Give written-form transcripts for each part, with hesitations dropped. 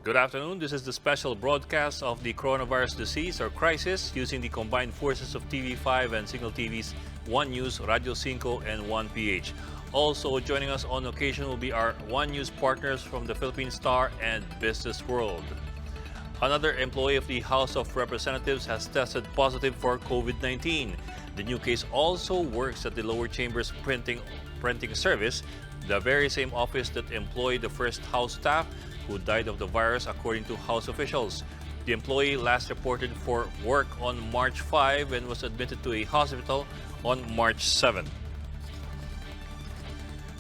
Good afternoon. This is the special broadcast of the coronavirus disease or crisis using the combined forces of TV5 and Cignal TV's One News, Radio 5, and 1PH. Also joining us on occasion will be our One News partners from the Philippine Star and Business World. Another employee of the House of Representatives has tested positive for COVID-19. The new case also works at the lower chamber's printing service, the very same office that employed the first House staff who died of the virus, according to House officials. The employee last reported for work on March 5 and was admitted to a hospital on March 7.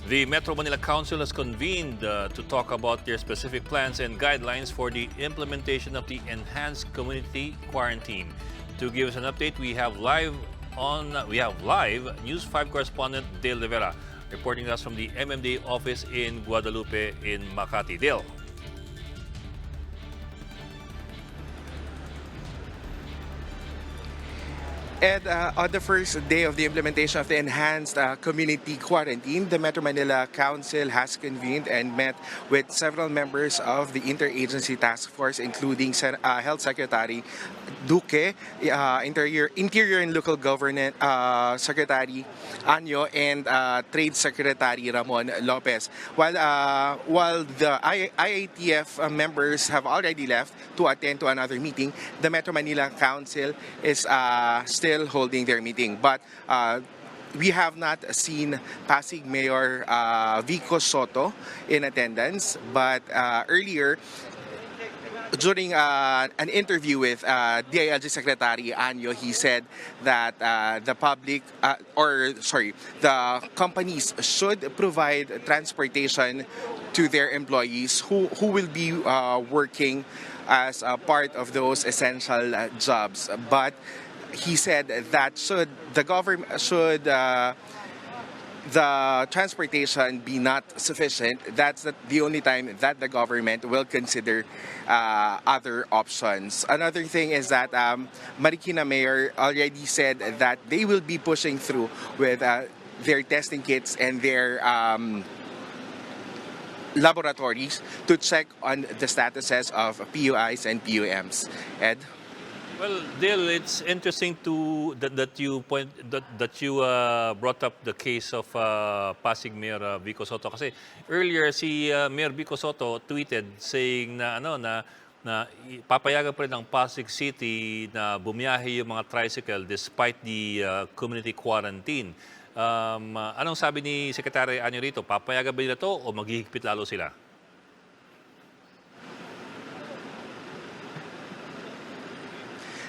The Metro Manila Council has convened to talk about their specific plans and guidelines for the implementation of the enhanced community quarantine. To give us an update, we have live News 5 correspondent Dale Rivera reporting us from the MMDA office in Guadalupe in Makati. Dale. And on the first day of the implementation of the enhanced community quarantine, the Metro Manila Council has convened and met with several members of the interagency task force, including Health Secretary Duque, Interior and Local Government Secretary Anyo, and Trade Secretary Ramon Lopez. While the IATF members have already left to attend to another meeting, the Metro Manila Council is still holding their meeting. But we have not seen Pasig Mayor Vico Soto in attendance. But earlier, during an interview with DILG Secretary Anyo, he said that the companies should provide transportation to their employees who will be working as a part of those essential jobs. But he said that should the transportation be not sufficient, that's the only time that the government will consider other options. Another thing is that Marikina Mayor already said that they will be pushing through with their testing kits and their laboratories to check on the statuses of PUIs and PUMs. Ed? Well, Dale, it's interesting that you brought up the case of Pasig Mayor Vico Soto, kasi earlier si Mayor Vico Soto tweeted saying na papayagan pa rin ng Pasig City na bumiyahe yung mga tricycle despite the community quarantine. Anong sabi ni Secretary Anyo rito? Papayagan ba nila to o maghihigpit lalo sila?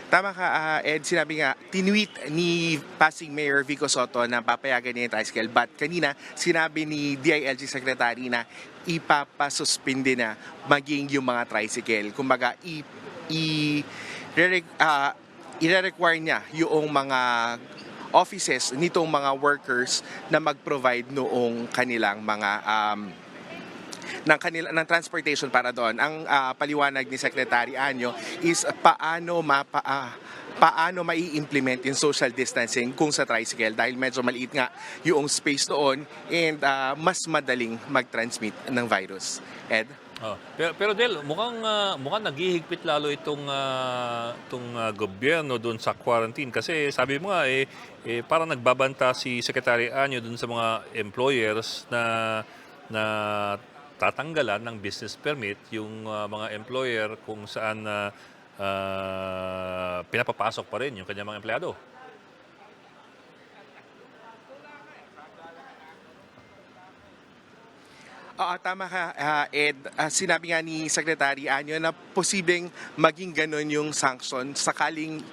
Tama ka, Ed. Sinabi nga, tinweet ni Pasig Mayor Vico Soto na papayagan niya yung tricycle. But kanina, sinabi ni DILG Secretary na ipapasuspinde na maging yung mga tricycle. Kumbaga, i-require niya yung mga offices nitong mga workers na mag-provide noong kanilang mga ng transportation para doon. Ang paliwanag ni Secretary Anyo is paano mai-implement yung social distancing kung sa tricycle, dahil medyo maliit nga yung space doon and mas madaling mag-transmit ng virus. Ed? Pero Del, mukhang naghihigpit lalo itong gobyerno doon sa quarantine, kasi sabi mo nga parang nagbabanta si Secretary Anyo doon sa mga employers na tatanggalan ng business permit yung mga employer kung saan pinapapasok pa rin yung kanyang mga empleyado. Tama ka, Ed. Sinabi nga ni Secretary Anyo na posibleng maging ganun yung sanction sakaling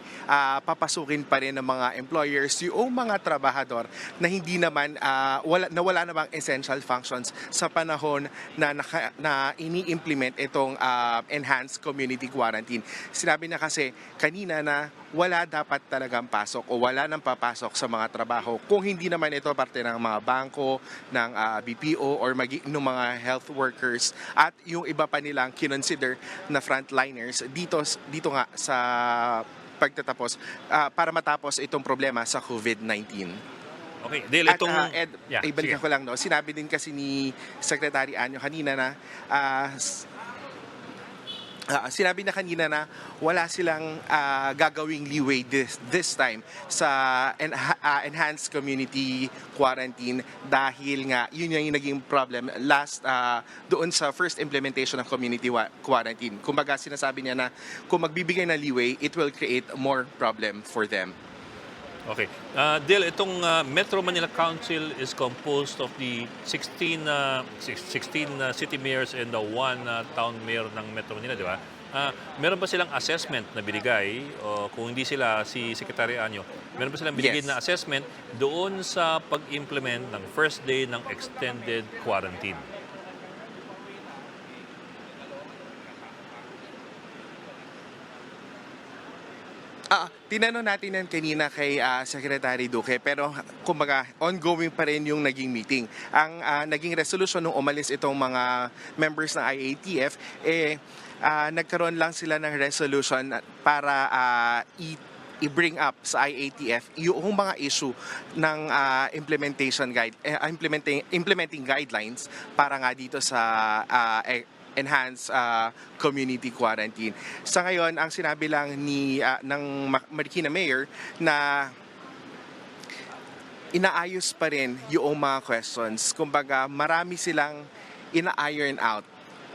papasukin pa rin ng mga employers yung mga trabahador na hindi naman wala namang essential functions sa panahon na ini-implement itong enhanced community quarantine. Sinabi na kasi kanina na wala dapat talagang pasok o wala nang papasok sa mga trabaho kung hindi naman ito parte ng mga bangko, ng BPO or ng mga health workers at yung iba pa nilang kinonsider na frontliners dito nga sa pagtatapos para matapos itong problema sa COVID-19. Okay, Dale, itong... Ed, ibalikan ko lang, no? Sinabi din kasi ni Secretary Anyo kanina na Sinabi na kanina na wala silang gagawing leeway this time sa enhanced community quarantine dahil nga yun yung naging problem doon sa first implementation ng community quarantine. Kumbaga sinasabi niya na kung magbibigay ng leeway, it will create more problem for them. Okay. Dil, itong Metro Manila Council is composed of the 16 city mayors and the one town mayor ng Metro Manila, di ba? Meron ba silang assessment na binigay o kung hindi sila si Secretary Anyo, meron ba silang binigay Yes. na assessment doon sa pag-implement ng first day ng extended quarantine? Tinanong natin yan kanina kay Secretary Duque pero kumbaga ongoing pa rin yung naging meeting. Ang naging resolution nung umalis itong mga members ng IATF, nagkaroon lang sila ng resolution para i-bring up sa IATF yung mga issue ng implementing guidelines para nga dito sa enhanced community quarantine. Sa ngayon, ang sinabi lang ng Marikina Mayor na inaayos pa rin yung mga questions. Kumbaga, marami silang ina-iron out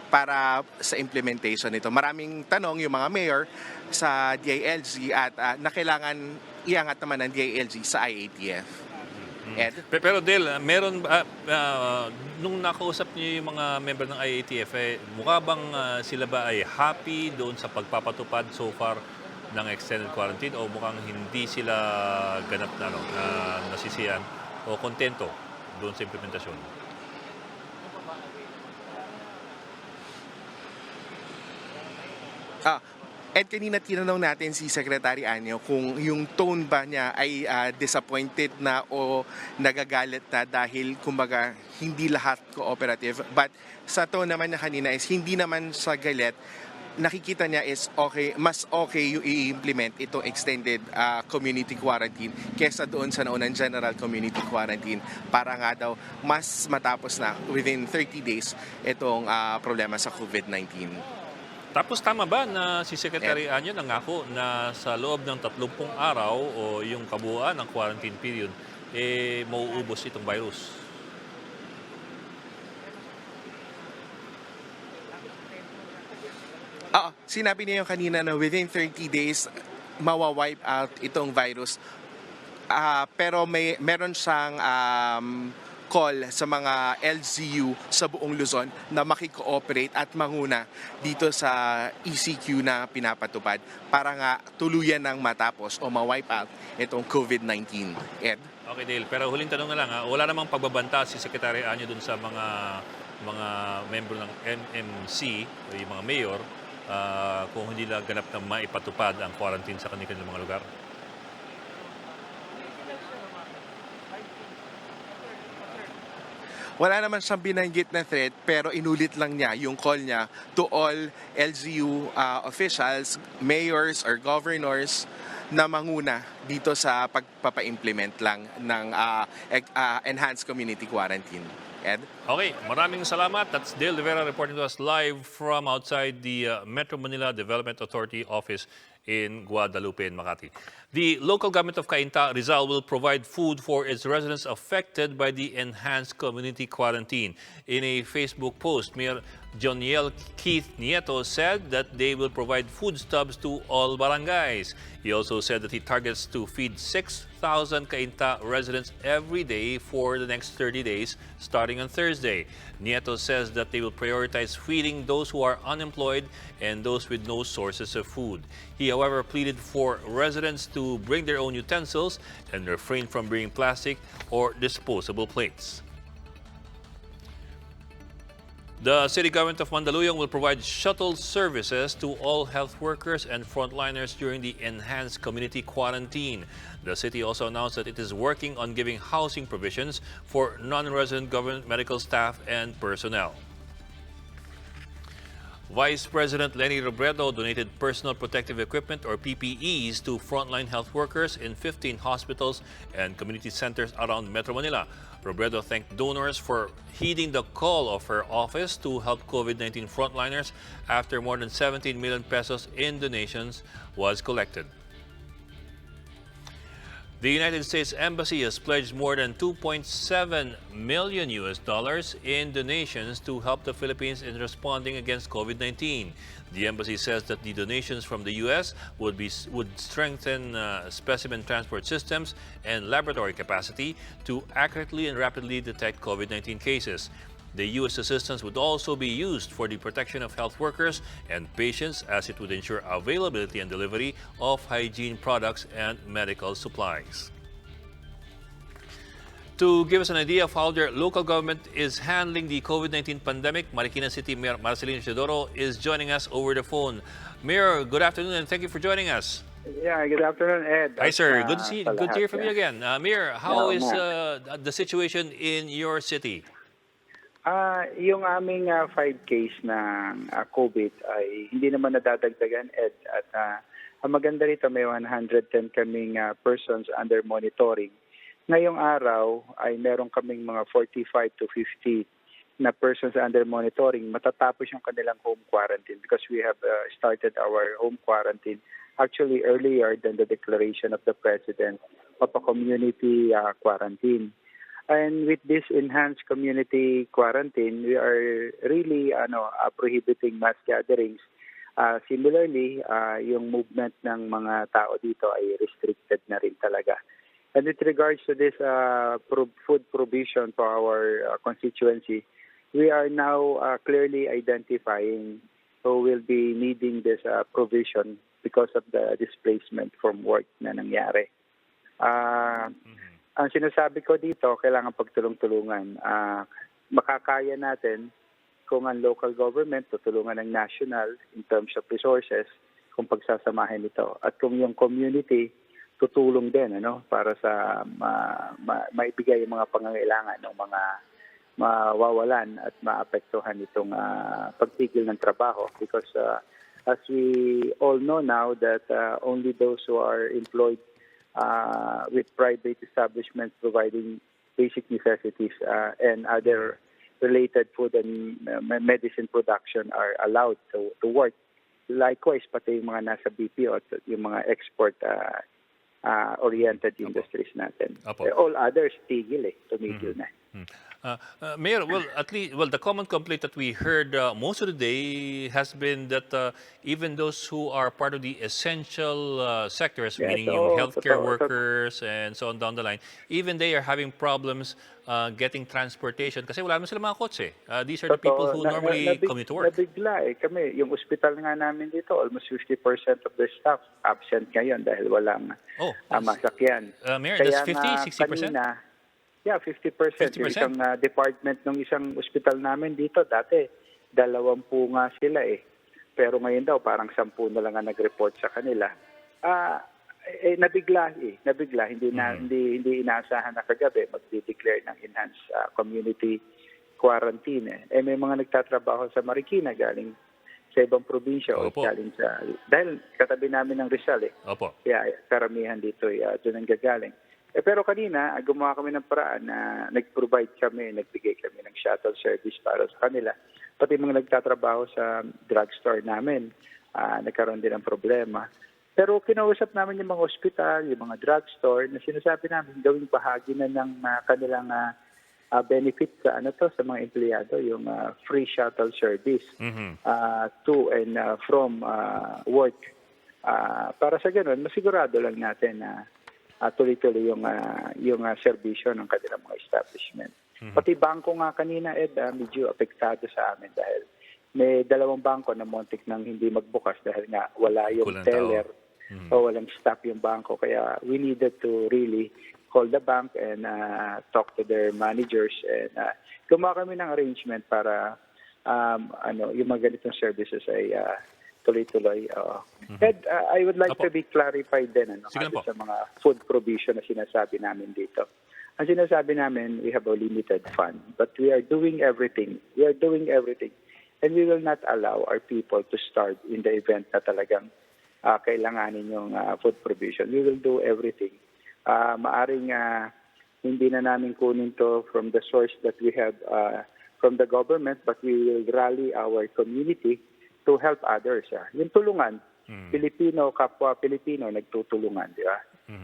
para sa implementation nito. Maraming tanong yung mga mayor sa DILG at na kailangan iangat naman ng DILG sa IATF. Ed? Pero Del, meron nung nakausap niyo yung mga member ng IATF, mukha bang sila ba ay happy doon sa pagpapatupad so far ng extended quarantine o mukhang hindi sila ganap na nasisiyan o kontento doon sa implementasyon? Ed, kanina tinanong natin si Secretary Anyo kung yung tone ba niya ay disappointed na o nagagalit na dahil kumbaga hindi lahat cooperative. But sa tone naman niya kanina is hindi naman sa galit. Nakikita niya is okay, mas okay yung i-implement itong extended community quarantine kesa doon sa naunang general community quarantine para nga daw mas matapos na within 30 days itong problema sa COVID-19. Tapos tama ba na si Secretary Anyo nangako na sa loob ng 30 araw o yung kabuuan ng quarantine period, mauubos itong virus? Sinabi niya yung kanina na within 30 days, mawa-wipe out itong virus. Pero meron siyang call sa mga LGU sa buong Luzon na makikooperate at manguna dito sa ECQ na pinapatupad para nga tuluyan ng matapos o ma-wipe out itong COVID-19. Ed? Okay, Dale. Pero huling tanong na lang, wala namang pagbabanta si Secretary Anyo dun sa mga member ng MMC o yung mga mayor kung hindi lang ganap na maipatupad ang quarantine sa kanilang mga lugar? Wala naman siyang binanggit na threat pero inulit lang niya yung call niya to all LGU officials, mayors or governors na manguna dito sa pagpapa-implement lang ng enhanced community quarantine. Ed? Okay, maraming salamat. That's Dale Rivera reporting to us live from outside the Metro Manila Development Authority office in Guadalupe and Makati. The local government of Cainta, Rizal, will provide food for its residents affected by the enhanced community quarantine. In a Facebook post, Mayor Joniel Keith Nieto said that they will provide food stubs to all barangays. He also said that he targets to feed 6,000 Cainta residents every day for the next 30 days, starting on Thursday. Nieto says that they will prioritize feeding those who are unemployed and those with no sources of food. He, however, pleaded for residents to bring their own utensils and refrain from bringing plastic or disposable plates. The city government of Mandaluyong will provide shuttle services to all health workers and frontliners during the enhanced community quarantine. The city also announced that it is working on giving housing provisions for non-resident government medical staff and personnel. Vice President Lenny Robredo donated personal protective equipment or PPEs to frontline health workers in 15 hospitals and community centers around Metro Manila. Robredo thanked donors for heeding the call of her office to help COVID-19 frontliners after more than 17 million pesos in donations was collected. The United States Embassy has pledged more than 2.7 million US dollars in donations to help the Philippines in responding against COVID-19. The embassy says that the donations from the US would strengthen specimen transport systems and laboratory capacity to accurately and rapidly detect COVID-19 cases. The U.S. assistance would also be used for the protection of health workers and patients, as it would ensure availability and delivery of hygiene products and medical supplies. To give us an idea of how their local government is handling the COVID-19 pandemic, Marikina City Mayor Marcelino Isidoro is joining us over the phone. Mayor, good afternoon and thank you for joining us. Yeah, good afternoon, Ed. Hi, sir. Good to hear from you Yeah. again. Mayor, how is the situation in your city? Yung aming 5 case ng COVID ay hindi naman nadadagdagan, Ed. At ang maganda rito, may 110 kaming persons under monitoring. Ngayong araw ay meron kaming mga 45 to 50 na persons under monitoring. Matatapos yung kanilang home quarantine because we have started our home quarantine actually earlier than the declaration of the President of a community quarantine. And with this enhanced community quarantine, we are really prohibiting mass gatherings. Similarly, yung movement ng mga tao dito ay restricted na rin talaga. And with regards to this food provision for our constituency, we are now clearly identifying who will be needing this provision because of the displacement from work na nangyari. Ang sinasabi ko dito, kailangan pagtulong-tulungan. Makakaya natin kung ang local government tutulungan ng national in terms of resources kung pagsasamahin ito. At kung yung community tutulong din para sa maibigay yung mga pangangailangan ng mga mawawalan at maapektuhan itong pagtigil ng trabaho. Because as we all know now that only those who are employed with private establishments providing basic necessities and other related food and medicine production are allowed to work. Likewise, pati yung mga nasa BPO at yung mga export-oriented industries natin. All others, tumigil na. Mayor, the common complaint that we heard most of the day has been that even those who are part of the essential sectors, meaning yung healthcare workers and so on down the line, even they are having problems getting transportation kasi wala naman sila mga kotse. These are the people who normally commute to work. Nabigla kami. Yung ospital nga namin dito, almost 50% of the staff absent ngayon dahil walang masakyan. Mayor, that's 50, 60%? Kanina, yeah, 50%. 50%? Yung isang department ng isang ospital namin dito, dati 20 nga sila Pero ngayon daw, parang 10 na lang ang nag-report sa kanila. Nabigla. Hindi inaasahan na kagabi magde-declare ng enhanced community quarantine. May mga nagtatrabaho sa Marikina galing sa ibang probinsya o galing sa... Dahil katabi namin ng Rizal Kaya karamihan dito doon ang gagaling. Pero kanina, gumawa kami ng paraan na nagbigay kami ng shuttle service para sa kanila. Pati mga nagtatrabaho sa drugstore namin, nagkaroon din ng problema. Pero kinausap namin yung mga ospital, yung mga drugstore, na sinasabi namin gawing bahagi na ng kanilang benefit sa sa mga empleyado, yung free shuttle service to and from work. Para sa ganun, masigurado lang natin na tuloy-tuloy yung serbisyo ng kanilang mga establishment. Pati bangko nga kanina, Ed, medyo apektado sa amin dahil may 2 bangko na muntik nang hindi magbukas dahil nga wala yung teller o walang staff yung bangko. Kaya we needed to really call the bank and talk to their managers and gumawa kami ng arrangement para yung mga ganitong services ay tuloy-tuloy. Ed, I would like to be clarified din sa mga food provision na sinasabi namin dito. Ang sinasabi namin, we have a limited fund, but we are doing everything. And we will not allow our people to starve in the event na talagang kailanganin yung food provision. We will do everything. Maaring hindi na namin kunin to from the source that we have from the government, but we will rally our community to help others. Yung tulungan, Pilipino, kapwa Pilipino, nagtutulungan, di ba?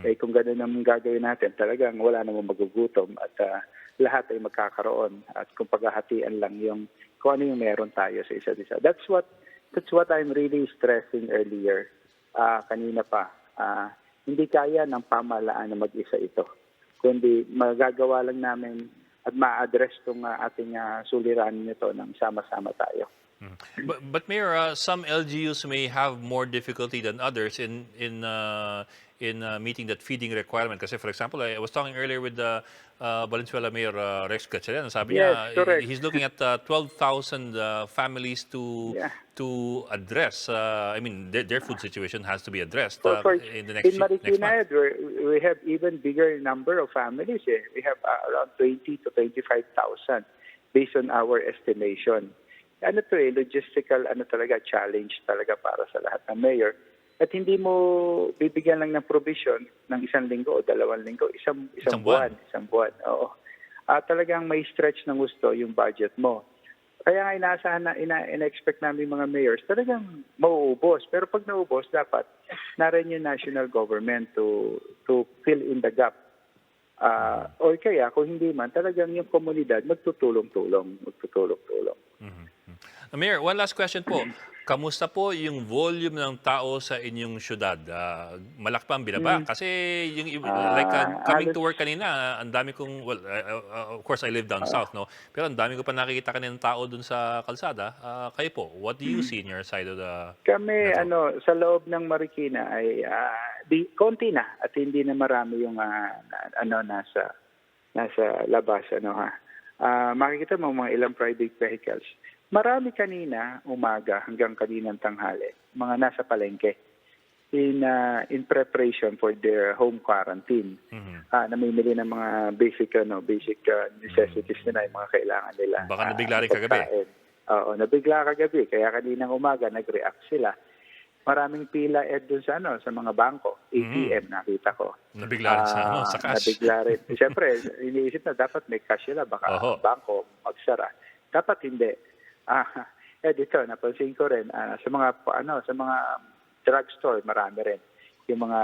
Eh, kung gano'n ang gagawin natin, talagang wala namang magugutom at lahat ay magkakaroon at kung paghahatian lang yung kung ano yung meron tayo sa isa't isa. That's what I'm really stressing earlier. Kanina pa, hindi kaya ng pamahalaan na mag-isa ito. Kundi magagawa lang namin at ma-address itong ating suliranin nito ng sama-sama tayo. But Mayor, some LGUs may have more difficulty than others in meeting that feeding requirement. Kasi for example, I was talking earlier with the Valenzuela Mayor Rex Gatchalian. Sabi niya, he's looking at 12,000 families to address. I mean, their food situation has to be addressed in the next month. We have even bigger number of families. We have around 20 to 25,000 based on our estimation. Logistical talaga challenge talaga para sa lahat ng mayor. At hindi mo bibigyan lang ng provision ng 1 linggo o 2 linggo, isang buwan. Oo. Talagang may stretch ng gusto yung budget mo. Kaya nga inaasahan na ina-expect namin mga mayors, talagang mauubos. Pero pag naubos, dapat narin yung national government to fill in the gap. Or kaya kung hindi man, talagang yung komunidad magtutulong-tulong. Mayor, one last question po. Kamusta po yung volume ng tao sa inyong syudad? Malaki pa ang binaba? Kasi yung coming to work kanina, ang dami kong, of course I live down south, no? Pero ang dami ko pa nakikita kanina ng tao dun sa kalsada. Kayo po, what do you see in your side of the Kami, sa loob ng Marikina ay konti na at hindi na marami yung nasa labas, makikita mo mga ilang private vehicles. Marami kanina umaga hanggang kaninang tanghali, mga nasa palengke in preparation for their home quarantine. Namimili ng mga basic necessities nila, yung mga kailangan nila. Baka nabigla rin kagabi. Oo, nabigla kagabi. Kaya kaninang umaga nag-react sila. Maraming pila doon sa mga bangko, ATM, nakita ko. Nabigla rin sa cash. Nabigla rin. Siyempre, iniisip na dapat may cash sila, baka bangko magsara. Dapat hindi. Dito, napansin ko rin, sa mga drugstore, marami rin. Yung mga,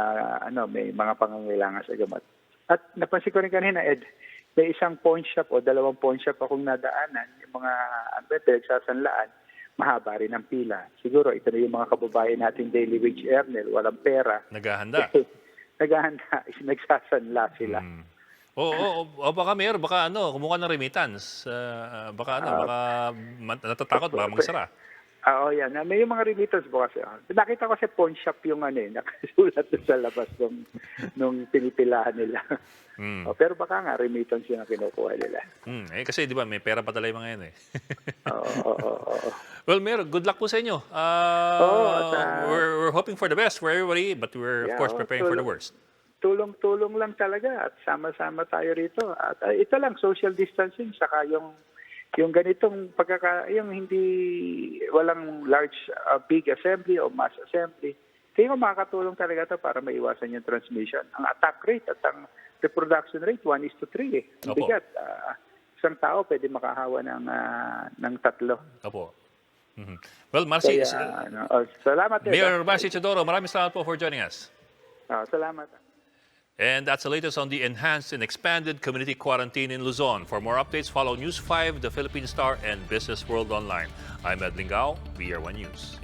may mga pangangailangan sa gamot. At napansin ko rin kanina, may isang pawn shop o 2 pawn shop akong nadaanan, yung mga, pinagsasanlaan, mahaba rin ang pila. Siguro, ito na yung mga kababayan natin daily wage earner, walang pera. Naghahanda. Nagsasanla sila. Baka Mayor, kumuha ng remittance. Baka natatakot, baka magsara. Yan. May yung mga remittance bukas. Nakita ko sa pawn shop yung nakasulat sa labas nung pinipilahan nila. Pero baka nga remittance yung kinukuha nila. Kasi di ba, may pera pa talaga yung mga yan Oo. Well, Mayor, good luck po sa inyo. We're hoping for the best for everybody, but we're of course preparing for the worst. Tulong-tulong lang talaga at sama-sama tayo rito. At ito lang, social distancing, saka yung ganitong yung hindi, walang large, big assembly o mass assembly. Kaya makakatulong talaga ito para maiwasan yung transmission. Ang attack rate at ang reproduction rate, 1:3 Ang bigat. Isang tao pwede makahawa ng 3. Opo. Well, Marcy, salamat. Mayor Marcy Chodoro, maraming salamat po for joining us. Salamat. And that's the latest on the enhanced and expanded community quarantine in Luzon. For more updates, follow News 5, The Philippine Star, and Business World Online. I'm Ed Lingao, BR1 News.